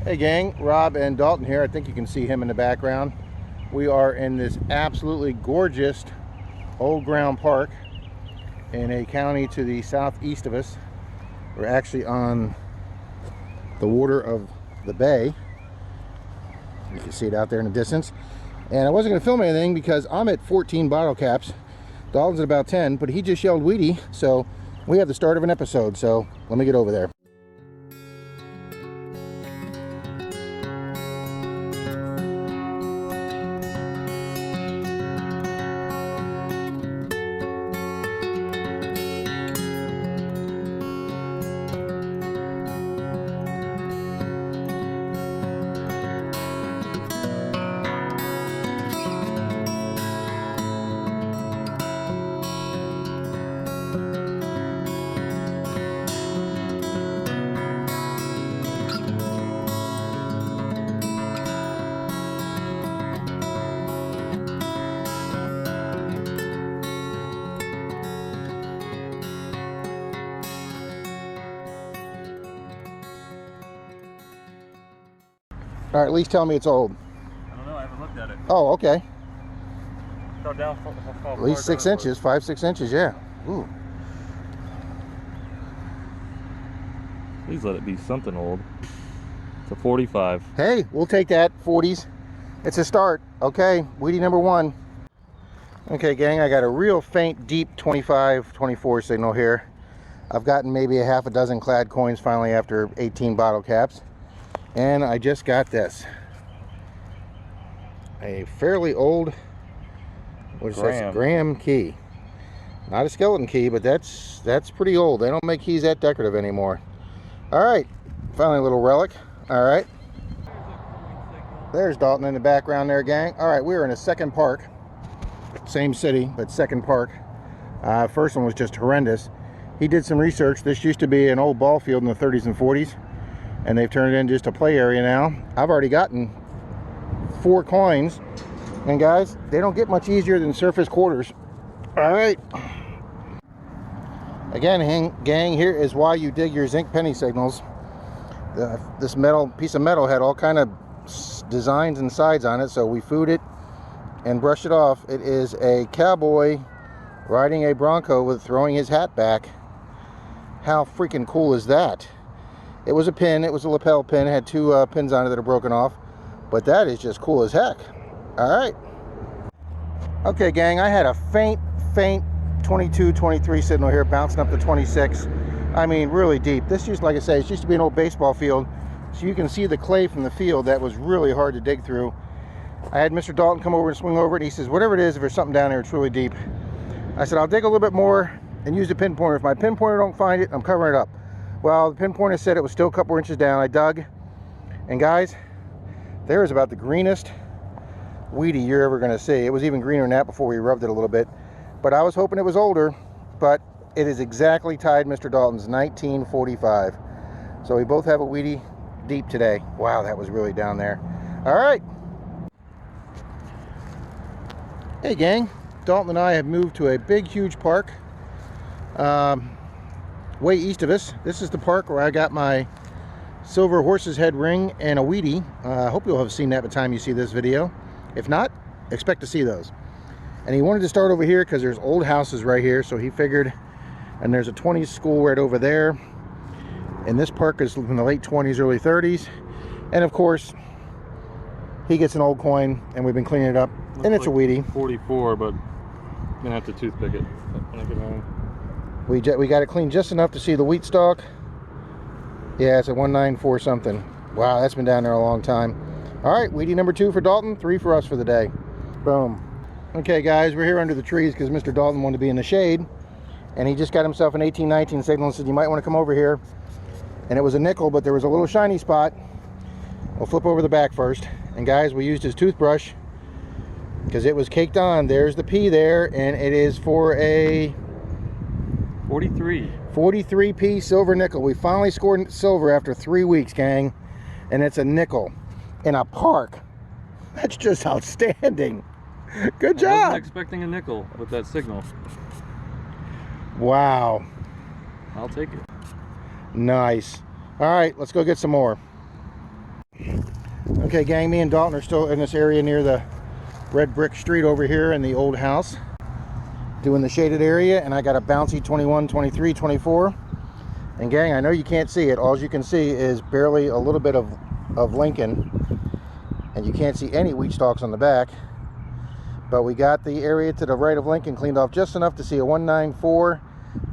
Hey gang, Rob and Dalton here. I think you can see him in the background. We are in this absolutely gorgeous old ground park in a county to the southeast of us. We're actually on the water of the bay. You can see it out there in the distance. And I wasn't going to film anything because I'm at 14 bottle caps. Dalton's at about 10, but he just yelled Wheatie, so we have the start of an episode. So let me get over there. All right, at least tell me it's old. I don't know, I haven't looked at it. Oh, okay. At least 6 inches, 5-6 inches, yeah. Ooh. Please let it be something old. It's a 45. Hey, we'll take that, 40s. It's a start. Okay, Wheatie number 1. Okay, gang, I got a real faint, deep 25, 24 signal here. I've gotten maybe a half a dozen clad coins finally after 18 bottle caps. And I just got this. A fairly old, what is this? Graham key. Not a skeleton key, but that's pretty old. They don't make keys that decorative anymore. All right, finally a little relic. All right. There's Dalton in the background there, gang. All right, we're in a second park. Same city, but second park. First one was just horrendous. He did some research. This used to be an old ball field in the 30s and 40s. And they've turned it into just a play area now. I've already gotten 4 coins. And guys, they don't get much easier than surface quarters. All right. Again, gang, here is why you dig your zinc penny signals. This piece of metal had all kind of designs and sides on it, so we food it and brush it off. It is a cowboy riding a bronco with throwing his hat back. How freaking cool is that? It was a pin, it was a lapel pin, it had 2 pins on it that are broken off, but that is just cool as heck. All right. Okay, gang, I had a faint 22, 23 signal here, bouncing up to 26. I mean, really deep. This used, like I say, it used to be an old baseball field, so you can see the clay from the field. That was really hard to dig through. I had Mr. Dalton come over and swing over it. He says, whatever it is, if there's something down there, it's really deep. I said, I'll dig a little bit more and use the pinpointer. If my pinpointer don't find it, I'm covering it up. Well, the pinpointer said it was still a couple inches down. I dug, and guys, there is about the greenest Wheatie you're ever going to see. It was even greener than that before we rubbed it a little bit. But I was hoping it was older, but it is exactly tied Mr. Dalton's 1945. So we both have a Wheatie deep today. Wow, that was really down there. All right. Hey, gang. Dalton and I have moved to a big, huge park. Way east of us. This is the park where I got my silver horse's head ring and a Wheatie. I hope you'll have seen that by the time you see this video. If not, expect to see those. And he wanted to start over here because there's old houses right here, so he figured, and there's a 20s school right over there. And this park is in the late 20s, early 30s. And of course, he gets an old coin, and we've been cleaning it up. And it's like a Wheatie. 44, but I'm gonna have to toothpick it when I get home. We got it cleaned just enough to see the wheat stalk. Yeah, it's a 194 something. Wow, that's been down there a long time. All right, Wheatie number 2 for Dalton, 3 for us for the day. Boom. Okay, guys, we're here under the trees because Mr. Dalton wanted to be in the shade, and he just got himself an 1819 signal and said, you might want to come over here. And it was a nickel, but there was a little shiny spot. We'll flip over the back first. And guys, we used his toothbrush because it was caked on. There's the P there, and it is for a 43p silver nickel. We finally scored silver after 3 weeks, gang, and it's a nickel in a park. That's just outstanding. Good job. I wasn't expecting a nickel with that signal. Wow. I'll take it. Nice. All right, let's go get some more. Okay, gang, me and Dalton are still in this area near the red brick street over here in the old house, doing the shaded area, and I got a bouncy 21, 23, 24. And gang, I know you can't see it. All you can see is barely a little bit of Lincoln, and you can't see any wheat stalks on the back. But we got the area to the right of Lincoln cleaned off just enough to see a 194,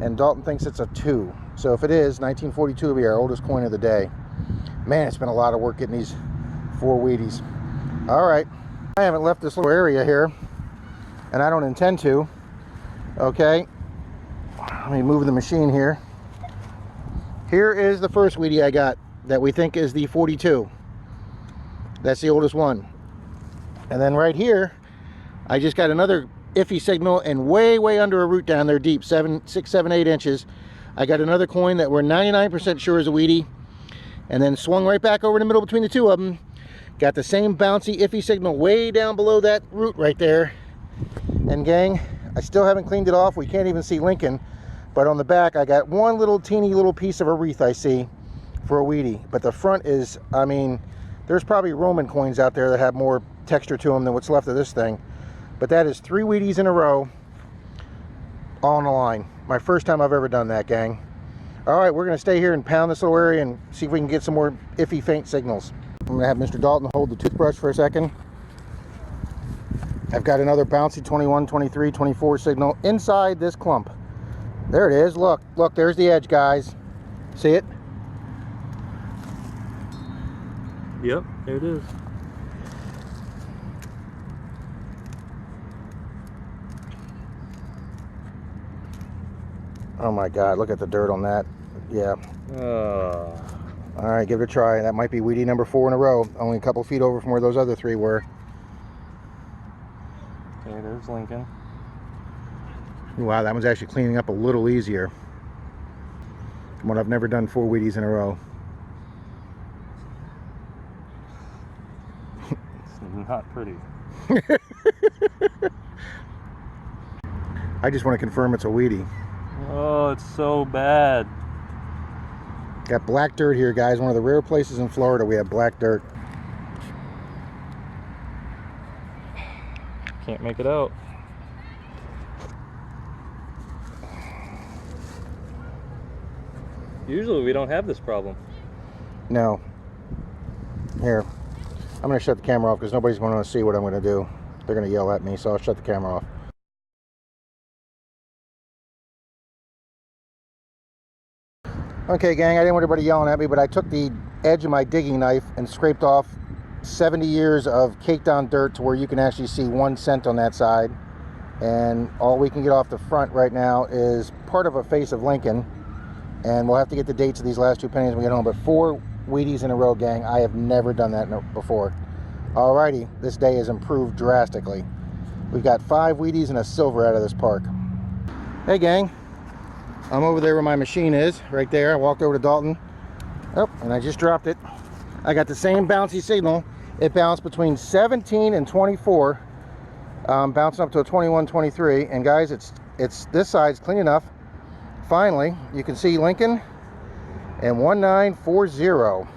and Dalton thinks it's a 2. So if it is, 1942 will be our oldest coin of the day. Man, it's been a lot of work getting these 4 Wheaties. All right, I haven't left this little area here, and I don't intend to. Okay, let me move the machine here. Here is the first Wheatie I got that we think is the 42. That's the oldest one. And then right here, I just got another iffy signal, and way under a root down there deep, 6, 7, 8 inches. I got another coin that we're 99% sure is a Wheatie, and then swung right back over the middle between the two of them. Got the same bouncy iffy signal way down below that root right there. And gang, I still haven't cleaned it off. We can't even see Lincoln, but on the back I got one little teeny little piece of a wreath I see for a Wheatie. But the front is, I mean, there's probably Roman coins out there that have more texture to them than what's left of this thing. But that is 3 Wheaties in a row, all on the line. My first time I've ever done that, gang. All right, we're gonna stay here and pound this little area and see if we can get some more iffy faint signals. I'm gonna have Mr. Dalton hold the toothbrush for a second. I've got another bouncy 21, 23, 24 signal inside this clump. There it is. Look, there's the edge, guys. See it? Yep, there it is. Oh my God, look at the dirt on that. Yeah. All right, give it a try. That might be Wheatie number 4 in a row. Only a couple feet over from where those other 3 were. Okay, there's Lincoln. Wow, that one's actually cleaning up a little easier. Come on, I've never done 4 Wheaties in a row. It's not pretty. I just want to confirm it's a Wheatie. Oh, it's so bad. Got black dirt here, guys. One of the rare places in Florida we have black dirt. Can't make it out. Usually we don't have this problem. No. Here. I'm going to shut the camera off because nobody's going to see what I'm going to do. They're going to yell at me, so I'll shut the camera off. Okay, gang, I didn't want everybody yelling at me, but I took the edge of my digging knife and scraped off 70 years of caked on dirt to where you can actually see 1 cent on that side. And all we can get off the front right now is part of a face of Lincoln. And we'll have to get the dates of these last 2 pennies when we get home. But 4 Wheaties in a row, gang. I have never done that before. Alrighty, this day has improved drastically. We've got 5 Wheaties and a silver out of this park. Hey, gang. I'm over there where my machine is, right there. I walked over to Dalton. Oh, and I just dropped it. I got the same bouncy signal. It bounced between 17 and 24, bouncing up to a 21, 23. And guys, it's this side's clean enough. Finally, you can see Lincoln and 1940.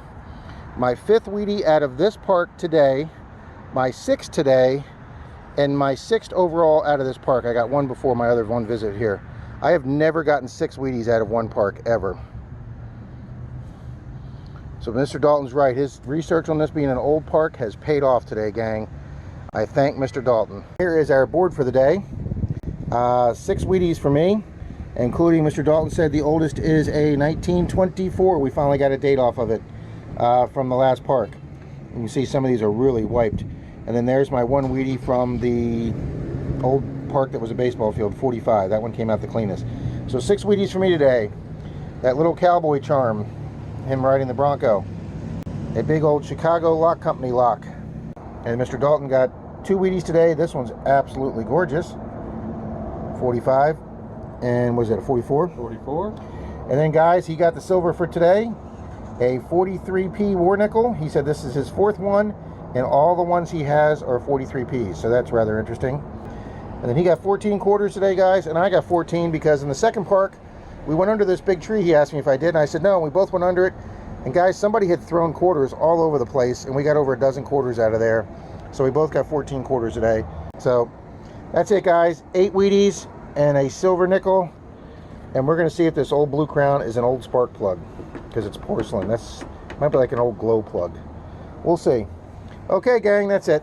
My 5th Wheatie out of this park today, my 6th today, and my 6th overall out of this park. I got 1 before my other 1 visit here. I have never gotten 6 Wheaties out of 1 park, ever. So Mr. Dalton's right. His research on this being an old park has paid off today, gang. I thank Mr. Dalton. Here is our board for the day. 6 Wheaties for me, including Mr. Dalton said the oldest is a 1924. We finally got a date off of it from the last park. You can see some of these are really wiped. And then there's my 1 Wheatie from the old park that was a baseball field, 45. That one came out the cleanest. So 6 Wheaties for me today. That little cowboy charm, him riding the Bronco. A big old Chicago Lock Company lock. And Mr. Dalton got 2 Wheaties today. This one's absolutely gorgeous. 45. And was it a 44? 44. And then guys, he got the silver for today. A 43p war nickel. He said this is his 4th one, and all the ones he has are 43p's. So that's rather interesting. And then he got 14 quarters today, guys, and I got 14 because in the second park, we went under this big tree. He asked me if I did, and I said no, and we both went under it. And guys, somebody had thrown quarters all over the place, and we got over a dozen quarters out of there. So we both got 14 quarters today. So that's it, guys. 8 Wheaties and a silver nickel. And we're going to see if this old Blue Crown is an old spark plug, because it's porcelain. That's might be like an old glow plug. We'll see. Okay, gang, that's it.